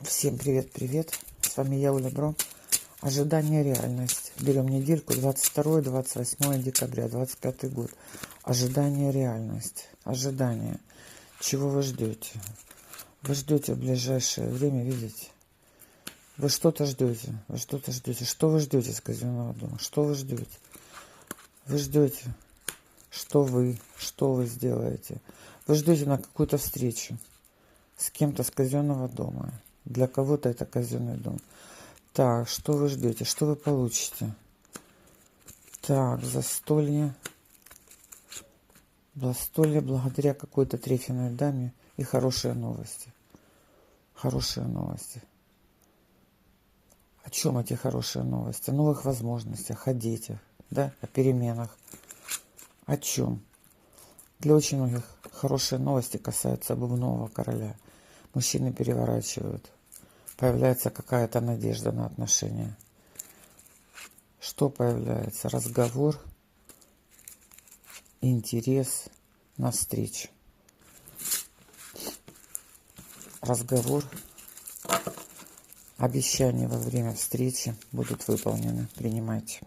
Всем привет-привет. С вами я, Оля Бро. Ожидание, реальность. Берем недельку 22-28 декабря 25 год. Ожидание, реальность. Ожидание. Чего вы ждете? Вы ждете в ближайшее время, видите? Вы что-то ждете. Вы что-то ждете. Что вы ждете с казенного дома? Что вы ждете? Вы ждете. Что вы сделаете? Вы ждете на какую-то встречу с кем-то с казенного дома. Для кого-то это казенный дом. Так, что вы ждете? Что вы получите? Так, застолье. Застолье благодаря какой-то трефиной даме и хорошие новости. Хорошие новости. О чем эти хорошие новости? О новых возможностях, о детях, да, о переменах. О чем? Для очень многих хорошие новости касаются бубнового короля. Мужчины переворачивают. Появляется какая-то надежда на отношения. Что появляется? Разговор, интерес на встречу. Разговор, обещания во время встречи будут выполнены. Принимайте.